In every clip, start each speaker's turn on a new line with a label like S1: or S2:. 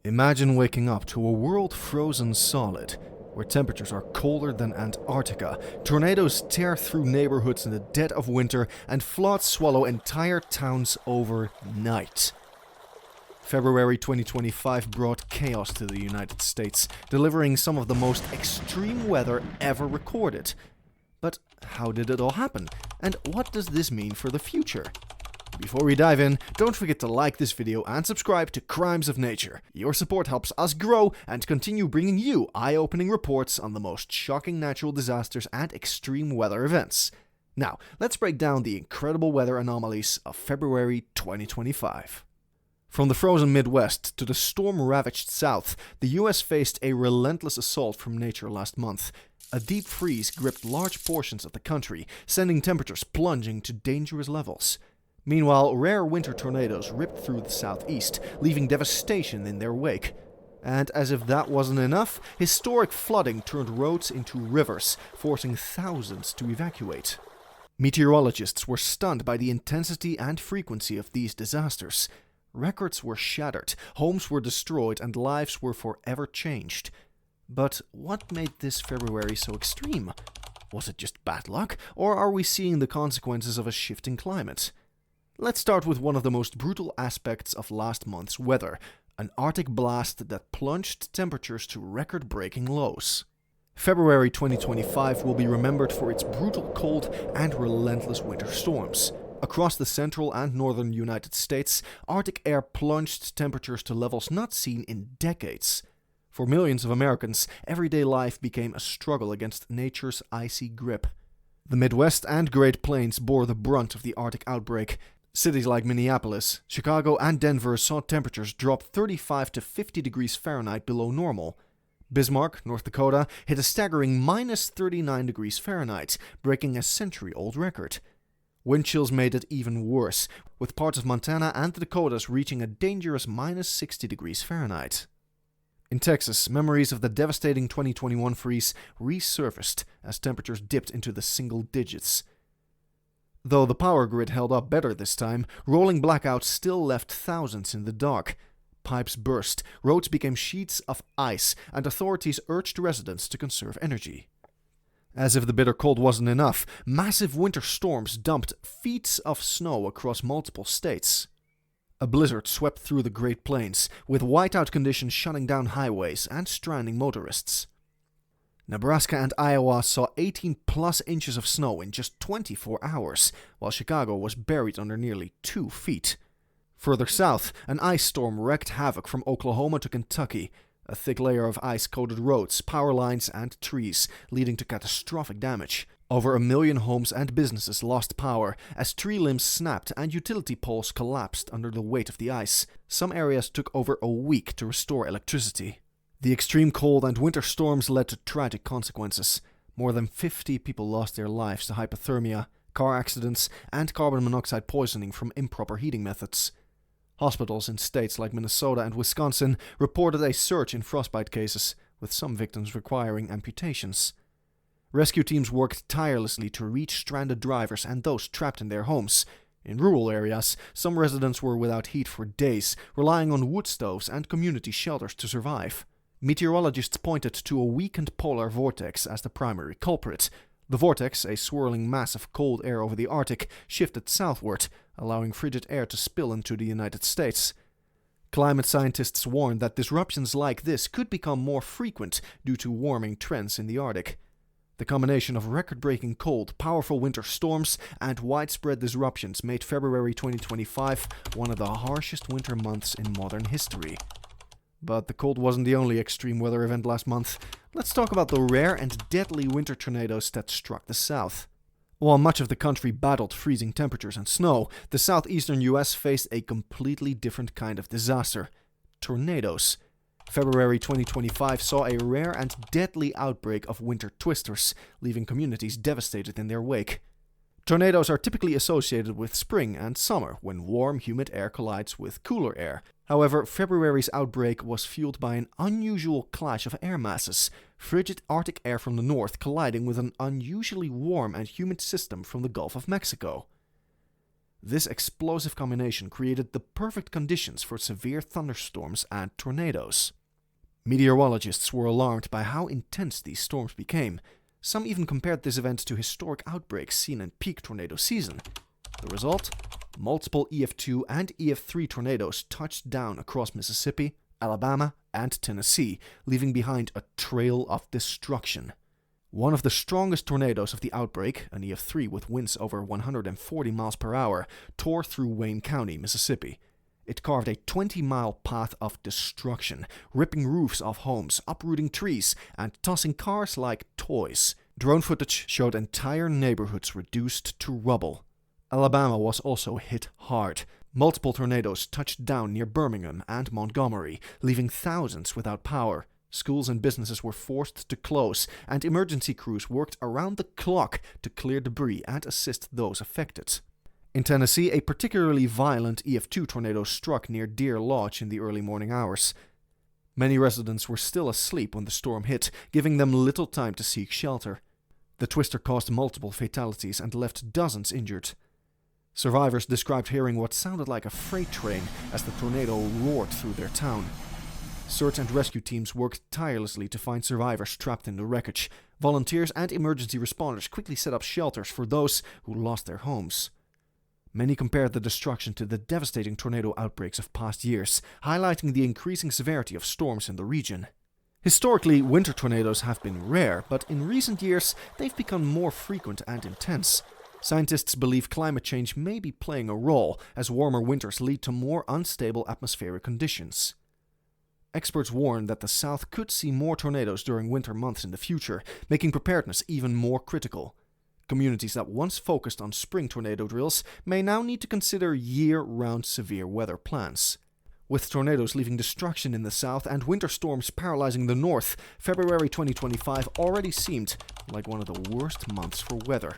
S1: Imagine waking up to a world frozen solid, where temperatures are colder than Antarctica, tornadoes tear through neighborhoods in the dead of winter, and floods swallow entire towns overnight. February 2025 brought chaos to the United States, delivering some of the most extreme weather ever recorded. But how did it all happen? And what does this mean for the future? Before we dive in, don't forget to like this video and subscribe to Crimes of Nature. Your support helps us grow and continue bringing you eye-opening reports on the most shocking natural disasters and extreme weather events. Now, let's break down the incredible weather anomalies of February 2025. From the frozen Midwest to the storm-ravaged South, the US faced a relentless assault from nature last month. A deep freeze gripped large portions of the country, sending temperatures plunging to dangerous levels. Meanwhile, rare winter tornadoes ripped through the southeast, leaving devastation in their wake. And as if that wasn't enough, historic flooding turned roads into rivers, forcing thousands to evacuate. Meteorologists were stunned by the intensity and frequency of these disasters. Records were shattered, homes were destroyed, and lives were forever changed. But what made this February so extreme? Was it just bad luck, or are we seeing the consequences of a shifting climate? Let's start with one of the most brutal aspects of last month's weather, an Arctic blast that plunged temperatures to record-breaking lows. February 2025 will be remembered for its brutal cold and relentless winter storms. Across the central and northern United States, Arctic air plunged temperatures to levels not seen in decades. For millions of Americans, everyday life became a struggle against nature's icy grip. The Midwest and Great Plains bore the brunt of the Arctic outbreak. Cities like Minneapolis, Chicago, and Denver saw temperatures drop 35 to 50 degrees Fahrenheit below normal. Bismarck, North Dakota, hit a staggering minus 39 degrees Fahrenheit, breaking a century-old record. Wind chills made it even worse, with parts of Montana and the Dakotas reaching a dangerous minus 60 degrees Fahrenheit. In Texas, memories of the devastating 2021 freeze resurfaced as temperatures dipped into the single digits. Though the power grid held up better this time, rolling blackouts still left thousands in the dark. Pipes burst, roads became sheets of ice, and authorities urged residents to conserve energy. As if the bitter cold wasn't enough, massive winter storms dumped feet of snow across multiple states. A blizzard swept through the Great Plains, with whiteout conditions shutting down highways and stranding motorists. Nebraska and Iowa saw 18-plus inches of snow in just 24 hours, while Chicago was buried under nearly 2 feet. Further south, an ice storm wreaked havoc from Oklahoma to Kentucky. A thick layer of ice coated roads, power lines, and trees, leading to catastrophic damage. Over 1 million homes and businesses lost power as tree limbs snapped and utility poles collapsed under the weight of the ice. Some areas took over a week to restore electricity. The extreme cold and winter storms led to tragic consequences. More than 50 people lost their lives to hypothermia, car accidents, and carbon monoxide poisoning from improper heating methods. Hospitals in states like Minnesota and Wisconsin reported a surge in frostbite cases, with some victims requiring amputations. Rescue teams worked tirelessly to reach stranded drivers and those trapped in their homes. In rural areas, some residents were without heat for days, relying on wood stoves and community shelters to survive. Meteorologists pointed to a weakened polar vortex as the primary culprit. The vortex, a swirling mass of cold air over the Arctic, shifted southward, allowing frigid air to spill into the United States. Climate scientists warned that disruptions like this could become more frequent due to warming trends in the Arctic. The combination of record-breaking cold, powerful winter storms, and widespread disruptions made February 2025 one of the harshest winter months in modern history. But the cold wasn't the only extreme weather event last month. Let's talk about the rare and deadly winter tornadoes that struck the south. While much of the country battled freezing temperatures and snow, the southeastern US faced a completely different kind of disaster: tornadoes. February 2025 saw a rare and deadly outbreak of winter twisters, leaving communities devastated in their wake. Tornadoes are typically associated with spring and summer, when warm, humid air collides with cooler air. However, February's outbreak was fueled by an unusual clash of air masses, frigid Arctic air from the north colliding with an unusually warm and humid system from the Gulf of Mexico. This explosive combination created the perfect conditions for severe thunderstorms and tornadoes. Meteorologists were alarmed by how intense these storms became. Some even compared this event to historic outbreaks seen in peak tornado season. The result? Multiple EF2 and EF3 tornadoes touched down across Mississippi, Alabama, and Tennessee, leaving behind a trail of destruction. One of the strongest tornadoes of the outbreak, an EF3 with winds over 140 miles per hour, tore through Wayne County, Mississippi. It carved a 20-mile path of destruction, ripping roofs off homes, uprooting trees, and tossing cars like toys. Drone footage showed entire neighborhoods reduced to rubble. Alabama was also hit hard. Multiple tornadoes touched down near Birmingham and Montgomery, leaving thousands without power. Schools and businesses were forced to close, and emergency crews worked around the clock to clear debris and assist those affected. In Tennessee, a particularly violent EF2 tornado struck near Deer Lodge in the early morning hours. Many residents were still asleep when the storm hit, giving them little time to seek shelter. The twister caused multiple fatalities and left dozens injured. Survivors described hearing what sounded like a freight train as the tornado roared through their town. Search and rescue teams worked tirelessly to find survivors trapped in the wreckage. Volunteers and emergency responders quickly set up shelters for those who lost their homes. Many compared the destruction to the devastating tornado outbreaks of past years, highlighting the increasing severity of storms in the region. Historically, winter tornadoes have been rare, but in recent years they've become more frequent and intense. Scientists believe climate change may be playing a role, as warmer winters lead to more unstable atmospheric conditions. Experts warn that the South could see more tornadoes during winter months in the future, making preparedness even more critical. Communities that once focused on spring tornado drills may now need to consider year-round severe weather plans. With tornadoes leaving destruction in the south and winter storms paralyzing the north, February 2025 already seemed like one of the worst months for weather.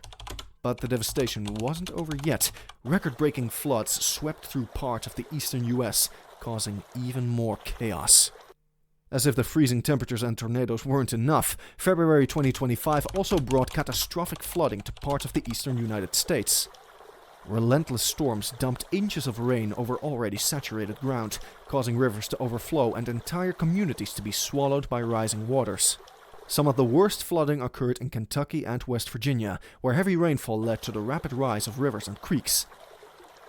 S1: But the devastation wasn't over yet. Record-breaking floods swept through parts of the eastern US, causing even more chaos. As if the freezing temperatures and tornadoes weren't enough, February 2025 also brought catastrophic flooding to parts of the eastern United States. Relentless storms dumped inches of rain over already saturated ground, causing rivers to overflow and entire communities to be swallowed by rising waters. Some of the worst flooding occurred in Kentucky and West Virginia, where heavy rainfall led to the rapid rise of rivers and creeks.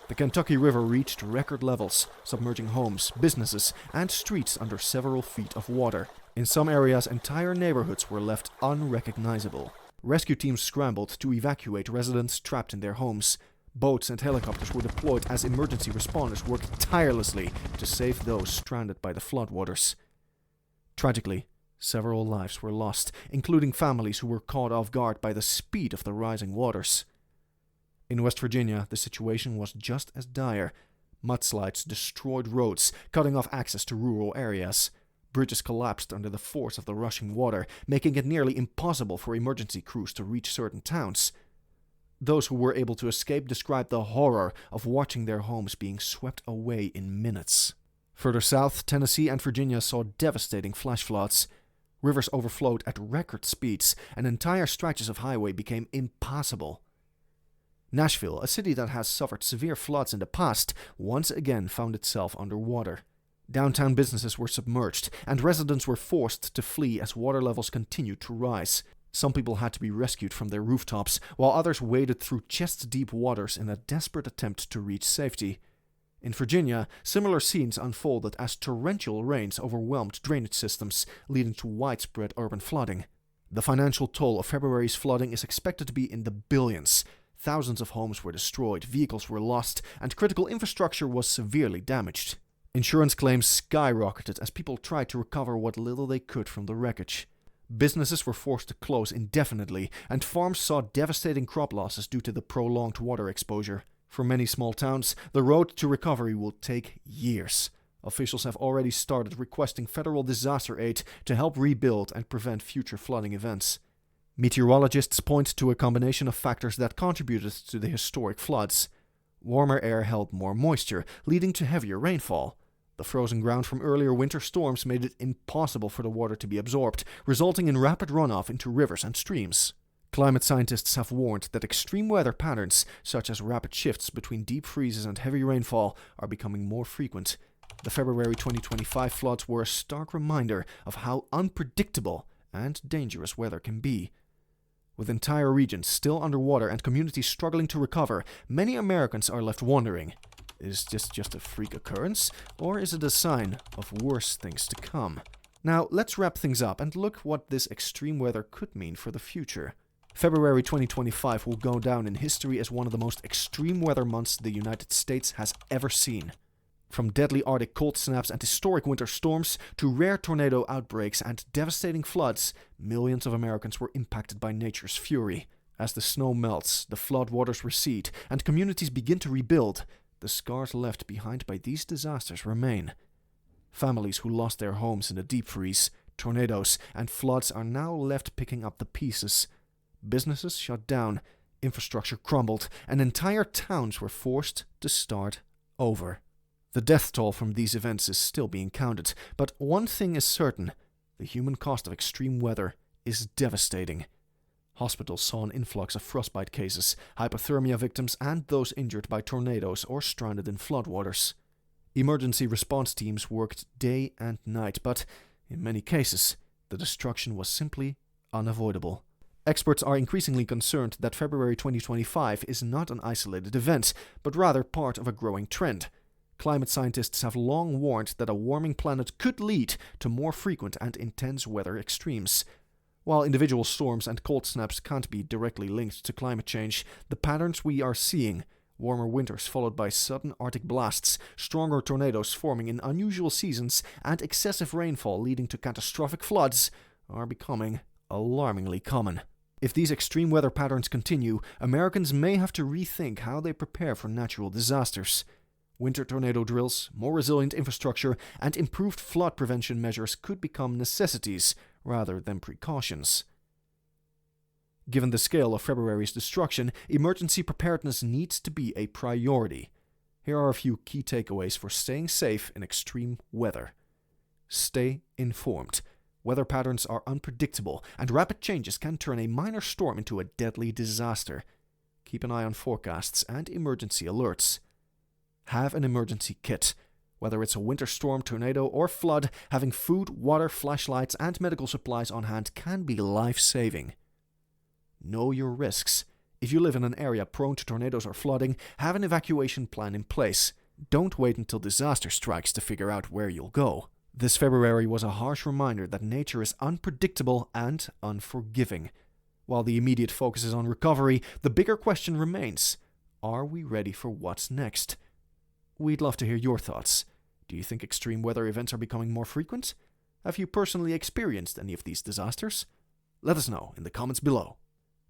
S1: The Kentucky River reached record levels, submerging homes, businesses, and streets under several feet of water. In some areas, entire neighborhoods were left unrecognizable. Rescue teams scrambled to evacuate residents trapped in their homes. Boats and helicopters were deployed as emergency responders worked tirelessly to save those stranded by the floodwaters. Tragically, several lives were lost, including families who were caught off guard by the speed of the rising waters. In West Virginia, the situation was just as dire. Mudslides destroyed roads, cutting off access to rural areas. Bridges collapsed under the force of the rushing water, making it nearly impossible for emergency crews to reach certain towns. Those who were able to escape described the horror of watching their homes being swept away in minutes. Further south, Tennessee and Virginia saw devastating flash floods. Rivers overflowed at record speeds, and entire stretches of highway became impassable. Nashville, a city that has suffered severe floods in the past, once again found itself underwater. Downtown businesses were submerged, and residents were forced to flee as water levels continued to rise. Some people had to be rescued from their rooftops, while others waded through chest-deep waters in a desperate attempt to reach safety. In Virginia, similar scenes unfolded as torrential rains overwhelmed drainage systems, leading to widespread urban flooding. The financial toll of February's flooding is expected to be in the billions. Thousands of homes were destroyed, vehicles were lost, and critical infrastructure was severely damaged. Insurance claims skyrocketed as people tried to recover what little they could from the wreckage. Businesses were forced to close indefinitely, and farms saw devastating crop losses due to the prolonged water exposure. For many small towns, the road to recovery will take years. Officials have already started requesting federal disaster aid to help rebuild and prevent future flooding events. Meteorologists point to a combination of factors that contributed to the historic floods. Warmer air held more moisture, leading to heavier rainfall. The frozen ground from earlier winter storms made it impossible for the water to be absorbed, resulting in rapid runoff into rivers and streams. Climate scientists have warned that extreme weather patterns, such as rapid shifts between deep freezes and heavy rainfall, are becoming more frequent. The February 2025 floods were a stark reminder of how unpredictable and dangerous weather can be. With entire regions still underwater and communities struggling to recover, many Americans are left wondering, is this just a freak occurrence, or is it a sign of worse things to come? Now, let's wrap things up and look what this extreme weather could mean for the future. February 2025 will go down in history as one of the most extreme weather months the United States has ever seen. From deadly Arctic cold snaps and historic winter storms to rare tornado outbreaks and devastating floods, millions of Americans were impacted by nature's fury. As the snow melts, the floodwaters recede, and communities begin to rebuild, the scars left behind by these disasters remain. Families who lost their homes in the deep freeze, tornadoes, and floods are now left picking up the pieces. Businesses shut down, infrastructure crumbled, and entire towns were forced to start over. The death toll from these events is still being counted, but one thing is certain: the human cost of extreme weather is devastating. Hospitals saw an influx of frostbite cases, hypothermia victims, and those injured by tornadoes or stranded in floodwaters. Emergency response teams worked day and night, but in many cases, the destruction was simply unavoidable. Experts are increasingly concerned that February 2025 is not an isolated event, but rather part of a growing trend. Climate scientists have long warned that a warming planet could lead to more frequent and intense weather extremes. While individual storms and cold snaps can't be directly linked to climate change, the patterns we are seeing, warmer winters followed by sudden Arctic blasts, stronger tornadoes forming in unusual seasons, and excessive rainfall leading to catastrophic floods, are becoming alarmingly common. If these extreme weather patterns continue, Americans may have to rethink how they prepare for natural disasters. Winter tornado drills, more resilient infrastructure, and improved flood prevention measures could become necessities rather than precautions. Given the scale of February's destruction, emergency preparedness needs to be a priority. Here are a few key takeaways for staying safe in extreme weather. Stay informed. Weather patterns are unpredictable, and rapid changes can turn a minor storm into a deadly disaster. Keep an eye on forecasts and emergency alerts. Have an emergency kit. Whether it's a winter storm, tornado, or flood, having food, water, flashlights, and medical supplies on hand can be life-saving. Know your risks. If you live in an area prone to tornadoes or flooding, have an evacuation plan in place. Don't wait until disaster strikes to figure out where you'll go. This February was a harsh reminder that nature is unpredictable and unforgiving. While the immediate focus is on recovery, the bigger question remains: are we ready for what's next? We'd love to hear your thoughts. Do you think extreme weather events are becoming more frequent? Have you personally experienced any of these disasters? Let us know in the comments below.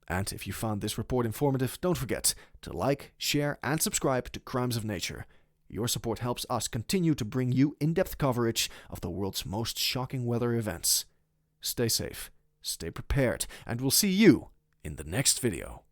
S1: And if you found this report informative, don't forget to like, share, and subscribe to Crimes of Nature. Your support helps us continue to bring you in-depth coverage of the world's most shocking weather events. Stay safe, stay prepared, and we'll see you in the next video.